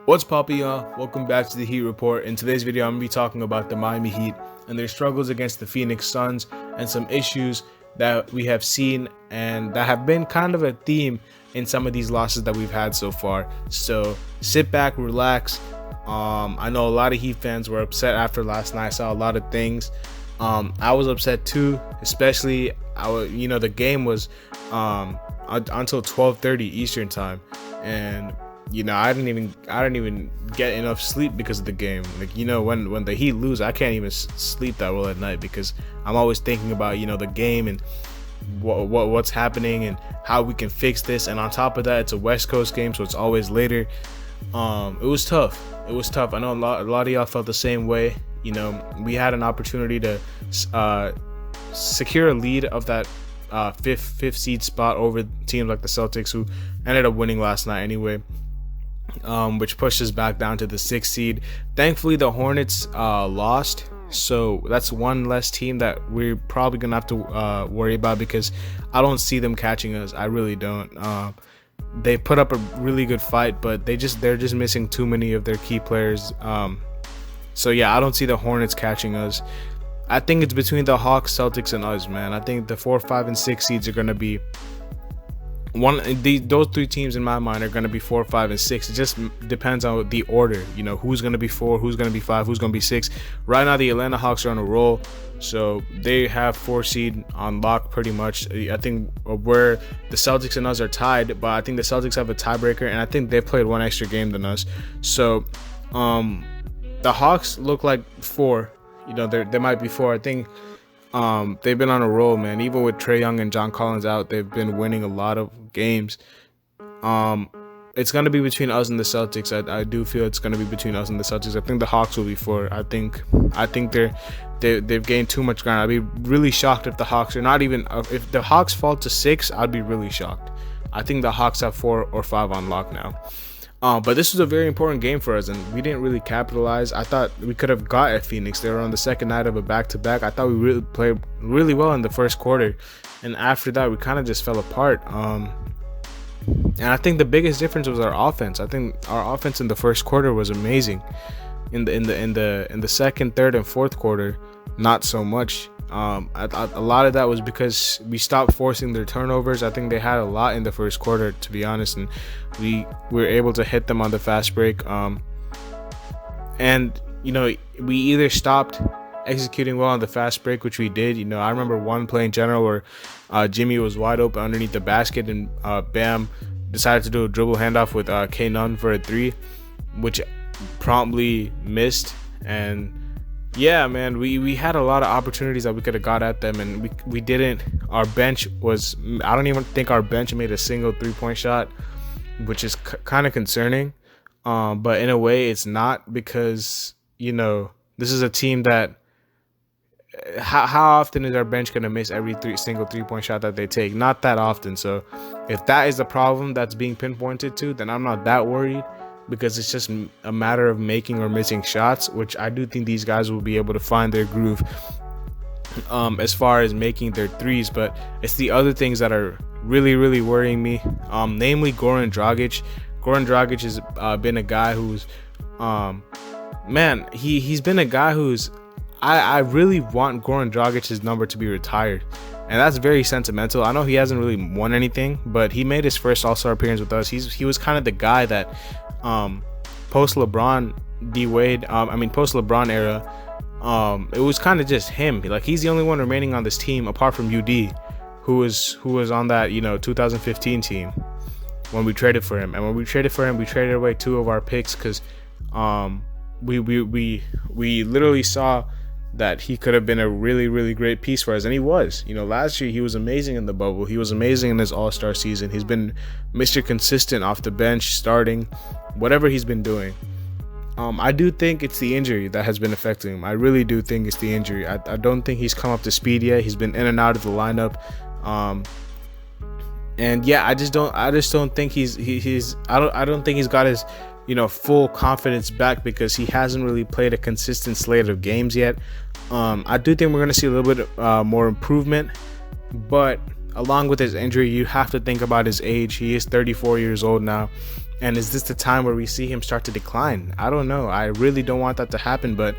What's poppin', y'all? Welcome back to the Heat Report. In today's video, I'm going to be talking about the Miami Heat and their struggles against the Phoenix Suns and some issues that we have seen and that have been kind of a theme in some of these losses that we've had so far. So sit back, relax. I know a lot of Heat fans were upset after last night. I saw a lot of things. I was upset too, especially the game was until 12:30 Eastern time, and I didn't even get enough sleep because of the game. When the Heat lose, I can't even sleep that well at night because I'm always thinking about the game and what's happening and how we can fix this. And on top of that, it's a West Coast game, so it's always later. It was tough. I know a lot of y'all felt the same way. We had an opportunity to secure a lead of that fifth seed spot over teams like the Celtics, who ended up winning last night anyway. Which pushed us back down to the 6th seed. Thankfully, the Hornets lost, so that's one less team that we're probably gonna have to worry about, because I don't see them catching us. I really don't. They put up a really good fight, but they're just missing too many of their key players. So yeah, I don't see the Hornets catching us. I think it's between the Hawks, Celtics, and us, man. I think the 4, 5, and 6 seeds are gonna be those three teams in my mind are going to be 4, 5, and 6. It just depends on the order, who's going to be 4, who's going to be 5, who's going to be 6. Right now the Atlanta Hawks are on a roll, so they have 4 seed on lock pretty much. I think where the Celtics and us are tied, but I think the Celtics have a tiebreaker, and I think they played one extra game than us. So the Hawks look like 4. They might be 4. I think they've been on a roll, man. Even with Trae Young and John Collins out, they've been winning a lot of games. It's going to be between us and the Celtics. I do feel it's going to be between us and the Celtics. I think the Hawks will be 4. I think they've gained too much ground. I'd be really shocked if the Hawks are not even if the Hawks fall to 6. I'd be really shocked. I think the Hawks have 4 or 5 on lock now. But this was a very important game for us, and we didn't really capitalize. I thought we could have got at Phoenix. They were on the second night of a back-to-back. I thought we really played really well in the first quarter, and after that, we kind of just fell apart. And I think the biggest difference was our offense. I think our offense in the first quarter was amazing. In the second, third, and fourth quarter, not so much. A lot of that was because we stopped forcing their turnovers. I think they had a lot in the first quarter, to be honest, and we were able to hit them on the fast break. And we either stopped executing well on the fast break, which we did. I remember one play in general where Jimmy was wide open underneath the basket, and Bam decided to do a dribble handoff with K Nunn for a 3, which promptly missed. And yeah, man, we had a lot of opportunities that we could have got at them, and we didn't. Our bench was, I don't even think our bench made a single 3-point shot, which is kind of concerning. But in a way, it's not, because this is a team that how often is our bench going to miss every single 3-point shot that they take? Not that often. So if that is the problem that's being pinpointed to, then I'm not that worried, because it's just a matter of making or missing shots, which I do think these guys will be able to find their groove as far as making their threes. But it's the other things that are really, really worrying me, namely Goran Dragic. Goran Dragic has been a guy who's he's been a guy who's I really want Goran Dragic's number to be retired. And that's very sentimental. I know he hasn't really won anything, but he made his first All-Star appearance with us. He was kind of the guy that post LeBron post LeBron era, it was kind of just him. Like, he's the only one remaining on this team apart from UD, who was on that 2015 team when we traded for him. And when we traded for him, we traded away 2 of our picks, because we literally saw that he could have been a really, really great piece for us, and he was. Last year he was amazing in the bubble. He was amazing in his All-Star season. He's been Mr. Consistent off the bench, starting, whatever he's been doing. I do think it's the injury that has been affecting him. I really do think it's the injury. I don't think he's come up to speed yet. He's been in and out of the lineup. And yeah, I just don't think I don't think he's got his full confidence back, because he hasn't really played a consistent slate of games yet. I do think we're going to see a little bit more improvement, but along with his injury, you have to think about his age. He is 34 years old now, And is this the time where we see him start to decline? I don't know. I really don't want that to happen, but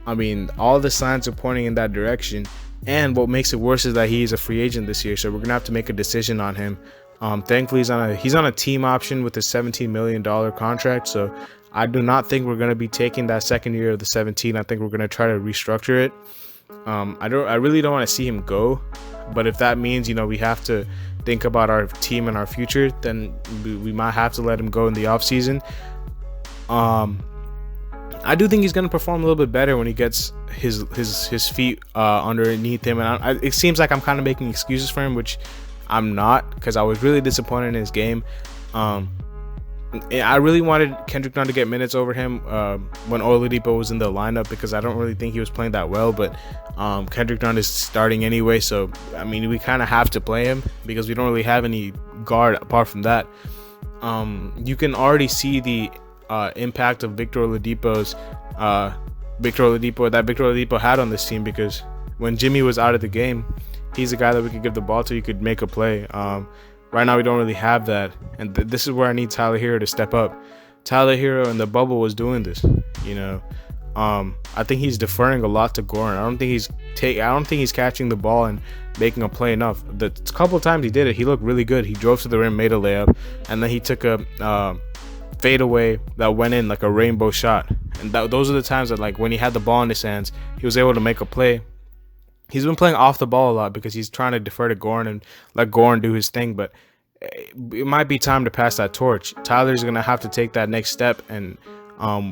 I mean, all the signs are pointing in that direction. And what makes it worse is that he's a free agent this year, so we're gonna have to make a decision on him. Thankfully, he's on a team option with a $17 million contract, so I do not think we're gonna be taking that second year of the 17. I think we're gonna try to restructure it. I really don't want to see him go, but if that means, you know, we have to think about our team and our future, then we might have to let him go in the offseason. I do think he's going to perform a little bit better when he gets his feet underneath him, and it seems like I'm kind of making excuses for him, which I'm not, because I was really disappointed in his game. I really wanted Kendrick Nunn to get minutes over him when Oladipo was in the lineup, because I don't really think he was playing that well, but Kendrick Nunn is starting anyway, so I mean, we kind of have to play him because we don't really have any guard apart from that. You can already see the impact of Victor Oladipo had on this team, because when Jimmy was out of the game, he's a guy that we could give the ball to. You could make a play. Right now we don't really have that, and this is where I need Tyler Hero to step up. Tyler Hero in the bubble was doing this, you know. I think he's deferring a lot to Goran. I don't think he's catching the ball and making a play enough. The couple of times he did it, he looked really good. He drove to the rim, made a layup, and then he took a fadeaway that went in like a rainbow shot. And those are the times that, like, when he had the ball in his hands, he was able to make a play. He's been playing off the ball a lot because he's trying to defer to Goran and let Goran do his thing, but it might be time to pass that torch. Tyler's going to have to take that next step, and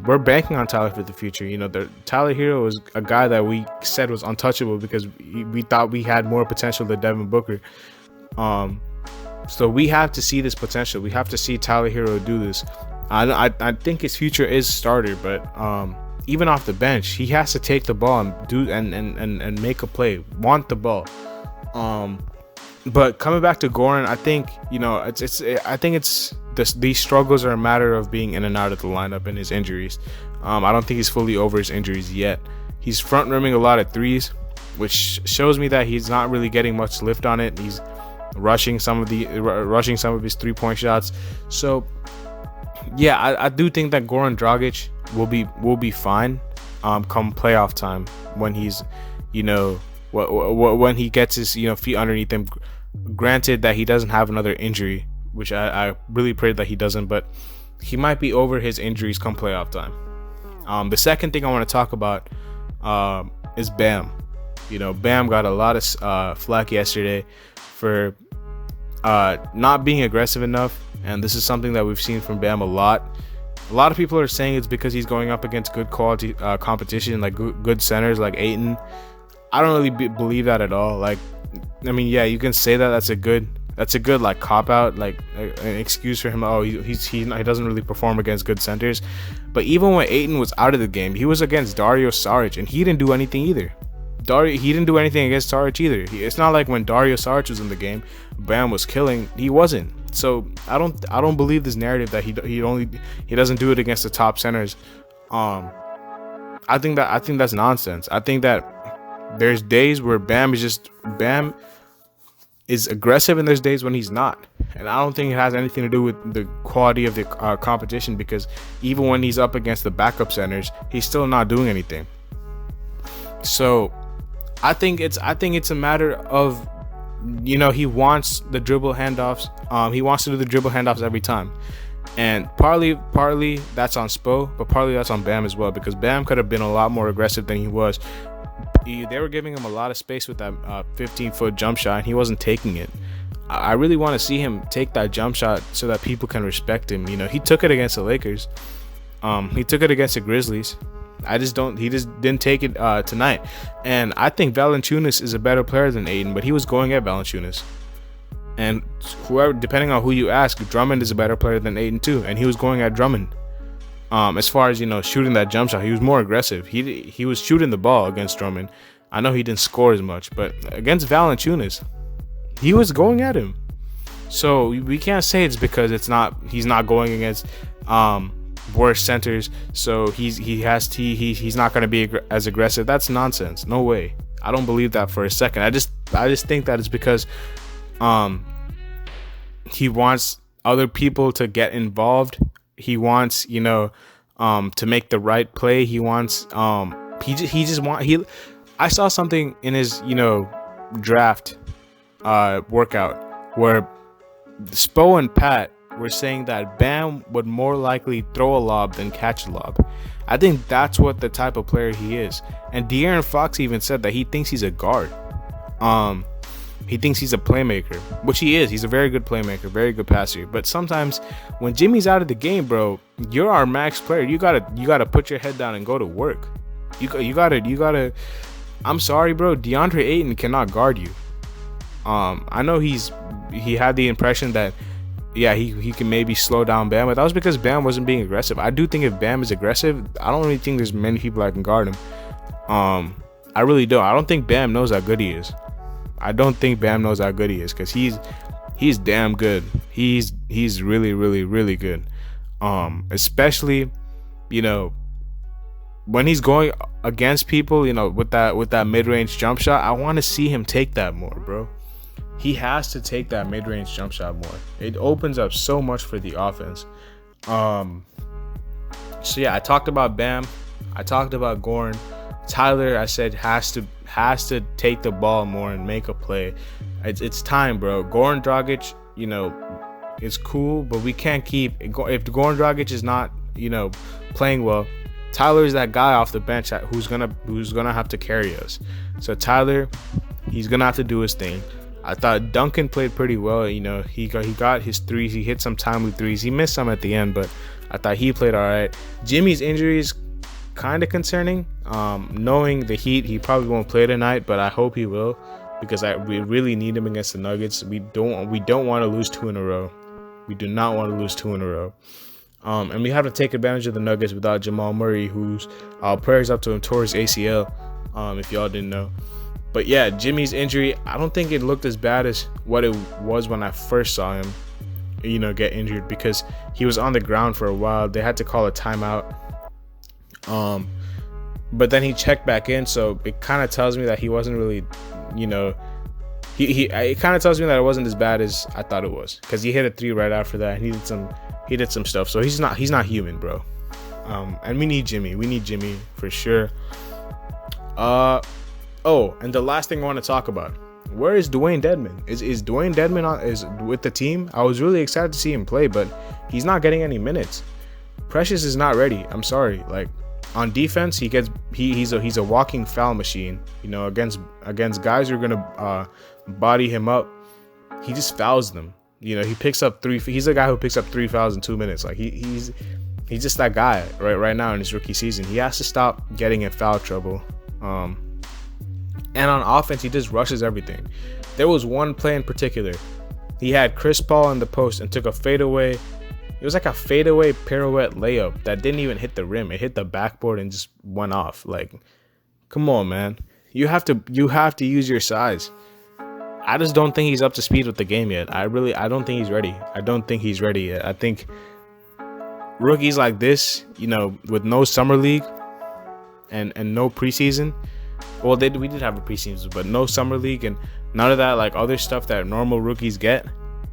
we're banking on Tyler for the future. You know, Tyler Hero was a guy that we said was untouchable because we thought we had more potential than Devin Booker. So we have to see this potential. We have to see Tyler Hero do this. I think his future is starter, but even off the bench, he has to take the ball and do and make a play, want the ball. But coming back to Goran, I think, you know, these struggles are a matter of being in and out of the lineup and his injuries. I don't think he's fully over his injuries yet. He's front rimming a lot of threes, which shows me that he's not really getting much lift on it. He's rushing some of his 3-point shots. So yeah, I do think that Goran Dragic will be fine come playoff time, when he's, you know, when he gets his, you know, feet underneath him. Granted that he doesn't have another injury, which I really pray that he doesn't, but he might be over his injuries come playoff time. The second thing I want to talk about is Bam. You know, Bam got a lot of flack yesterday for not being aggressive enough, and this is something that we've seen from Bam a lot. A lot of people are saying it's because he's going up against good quality competition, like good centers like Ayton. I don't really believe that at all. Like, I mean, yeah, you can say that that's a good like cop out, like an excuse for him. Oh, he doesn't really perform against good centers. But even when Ayton was out of the game, he was against Dario Saric, and he didn't do anything either. He didn't do anything against Saric either. It's not like when Dario Saric was in the game, Bam was killing. He wasn't. So I don't believe this narrative that he doesn't do it against the top centers. I think that's nonsense. I think that there's days where Bam is aggressive, and there's days when he's not. And I don't think it has anything to do with the quality of the competition, because even when he's up against the backup centers, he's still not doing anything. So I think it's a matter of, you know, he wants the dribble handoffs. He wants to do the dribble handoffs every time. And partly that's on Spo, but partly that's on Bam as well, because Bam could have been a lot more aggressive than he was. They were giving him a lot of space with that 15-foot jump shot, and he wasn't taking it. I really want to see him take that jump shot so that people can respect him. You know, he took it against the Lakers. He took it against the Grizzlies. He just didn't take it tonight. And I think Valanciunas is a better player than Ayton, but he was going at Valanciunas. And whoever, depending on who you ask, Drummond is a better player than Ayton too, and he was going at Drummond. As far as, you know, shooting that jump shot, he was more aggressive. He was shooting the ball against Drummond. I know he didn't score as much, but against Valanciunas, he was going at him. So we can't say it's because he's not going against worse centers, so he's not going to be as aggressive. That's nonsense. No way. I don't believe that for a second. I just think that it's because he wants other people to get involved. He wants, to make the right play. He wants, he just want he. I saw something in his, draft, workout where Spo and Pat were saying that Bam would more likely throw a lob than catch a lob. I think that's what the type of player he is. And De'Aaron Fox even said that he thinks he's a guard. He thinks he's a playmaker, which he is. He's a very good playmaker, very good passer. But sometimes when Jimmy's out of the game, bro, you're our max player. You gotta put your head down and go to work. You gotta. I'm sorry, bro. DeAndre Ayton cannot guard you. I know he had the impression that, yeah, he can maybe slow down Bam, but that was because Bam wasn't being aggressive. I do think if Bam is aggressive, I don't really think there's many people that can guard him. I really don't. I don't think Bam knows how good he is. I don't think Bam knows how good he is, because he's damn good. He's really, really, really good. Especially, when he's going against people, with that mid-range jump shot, I want to see him take that more, bro. He has to take that mid-range jump shot more. It opens up so much for the offense. So yeah, I talked about Bam. I talked about Goran. Tyler, I said, has to take the ball more and make a play. It's time, bro. Goran Dragic, is cool, but we can't keep. If Goran Dragic is not, playing well, Tyler is that guy off the bench who's gonna have to carry us. So Tyler, he's gonna have to do his thing. I thought Duncan played pretty well. He got his threes. He hit some timely threes. He missed some at the end, but I thought he played all right. Jimmy's injury is kind of concerning. Knowing the Heat, he probably won't play tonight, but I hope he will, because we really need him against the Nuggets. We don't want to lose 2 in a row. We do not want to lose 2 in a row. And we have to take advantage of the Nuggets without Jamal Murray, whose prayers up to him tore his ACL. If y'all didn't know. But yeah, Jimmy's injury, I don't think it looked as bad as what it was when I first saw him, get injured, because he was on the ground for a while. They had to call a timeout. But then he checked back in, so it kind of tells me that he wasn't really, it kind of tells me that it wasn't as bad as I thought it was, because he hit a 3 right after that, and he did some stuff. So he's not human, bro. And we need Jimmy. We need Jimmy for sure. Oh, and the last thing I want to talk about, where is Dwayne Dedmon? Is Dwayne Dedmon is with the team? I was really excited to see him play, but he's not getting any minutes. Precious is not ready. I'm sorry. Like, on defense, he's a walking foul machine. Against guys who are gonna body him up, he just fouls them. He picks up 3. He's a guy who picks up 3 fouls in 2 minutes. Like he's just that guy right now in his rookie season. He has to stop getting in foul trouble. And on offense, he just rushes everything. There was one play in particular. He had Chris Paul in the post and took a fadeaway. It was like a fadeaway pirouette layup that didn't even hit the rim. It hit the backboard and just went off. Like, come on, man. You have to use your size. I just don't think he's up to speed with the game yet. I don't think he's ready. I don't think he's ready yet. I think rookies like this, with no summer league and no preseason. Well, we did have a preseason, but no summer league and none of that like other stuff that normal rookies get.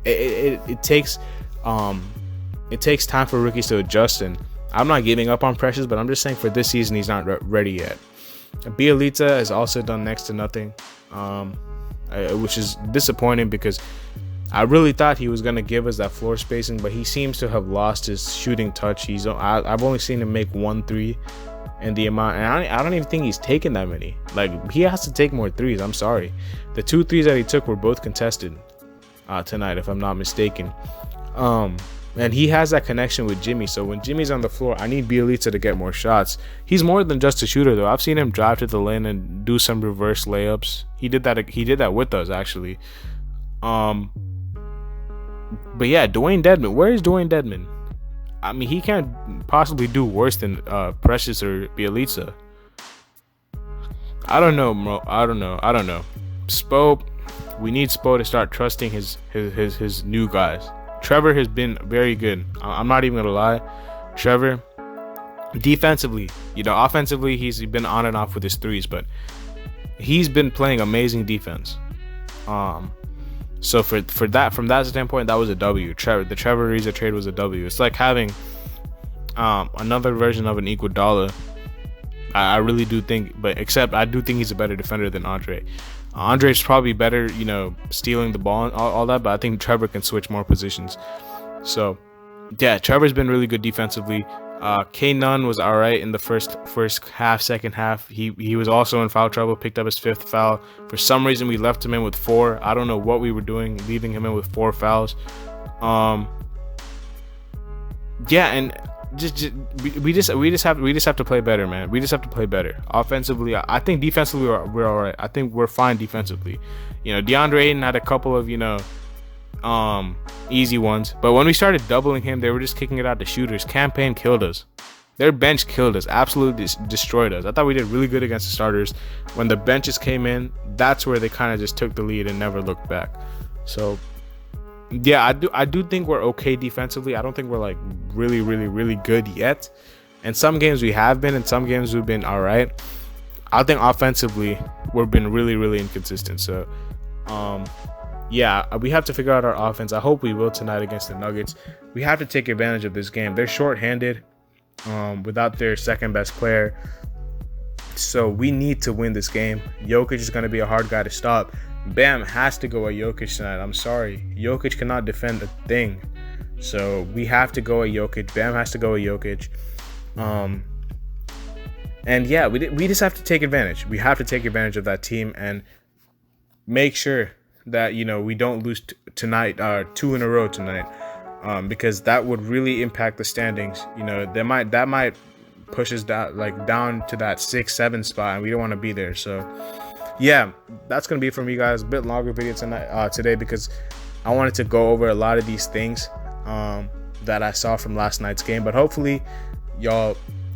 It takes time for rookies to adjust, and I'm not giving up on Precious, but I'm just saying for this season he's not ready yet. Bielitsa has also done next to nothing, which is disappointing because I really thought he was going to give us that floor spacing, but he seems to have lost his shooting touch. I've only seen him make 1 3 and the amount, and I don't even think he's taken that many. Like, he has to take more threes. I'm sorry. The 2 threes that he took were both contested tonight, if I'm not mistaken. And he has that connection with Jimmy. So when Jimmy's on the floor, I need Bielitsa to get more shots. He's more than just a shooter, though. I've seen him drive to the lane and do some reverse layups. He did that with us, actually. But yeah, Dwayne Dedmon. Where is Dwayne Dedmon? I mean, he can't possibly do worse than Precious or Bielitsa. I don't know, bro. I don't know. Spo, we need Spo to start trusting his new guys. Trevor has been very good. I'm not even gonna lie. Trevor, defensively, offensively, he's been on and off with his threes, but he's been playing amazing defense. So for that, from that standpoint, that was a W. The Trevor Ariza trade was a W. It's like having another version of an Iguodala. I really do think, but except I do think he's a better defender than Andre. Andre's probably better, stealing the ball and all that, but I think Trevor can switch more positions. So yeah, Trevor's been really good defensively. K Nunn was all right in the first half, second half. He was also in foul trouble, picked up his 5th foul. For some reason, we left him in with 4. I don't know what we were doing, leaving him in with 4 fouls. Yeah, and we just have to play better, man. We just have to play better offensively. I think defensively we're all right. I think we're fine defensively. DeAndre Ayton had a couple of easy ones, but when we started doubling him, they were just kicking it out to shooters. Campaign killed us. Their bench killed us, absolutely destroyed us. I thought we did really good against the starters. When the benches came in, that's where they kind of just took the lead and never looked back. So yeah, I do think we're okay defensively. I don't think we're like really, really, really good yet. And some games we have been, and some games we've been all right. I think offensively we've been really, really inconsistent. So yeah, we have to figure out our offense. I hope we will tonight against the Nuggets. We have to take advantage of this game. They're shorthanded without their second best player. So we need to win this game. Jokic is going to be a hard guy to stop. Bam has to go at Jokic tonight. I'm sorry. Jokic cannot defend a thing. So we have to go at Jokic. Bam has to go at Jokic. And yeah, we just have to take advantage. We have to take advantage of that team and make sure that we don't lose tonight, 2 in a row tonight, because that would really impact the standings. That might push us down to that 6-7 spot, and we don't want to be there. So yeah, that's gonna be from you guys. A bit longer video today because I wanted to go over a lot of these things that I saw from last night's game. But hopefully y'all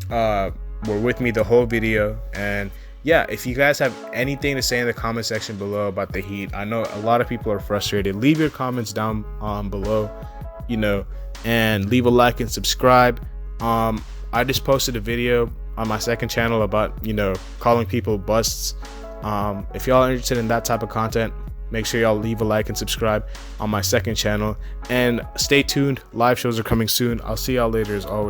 were with me the whole video. And yeah, if you guys have anything to say in the comment section below about the Heat, I know a lot of people are frustrated. Leave your comments down below, and leave a like and subscribe. I just posted a video on my second channel about calling people busts. If y'all are interested in that type of content, make sure y'all leave a like and subscribe on my second channel, and stay tuned. Live shows are coming soon. I'll see y'all later as always.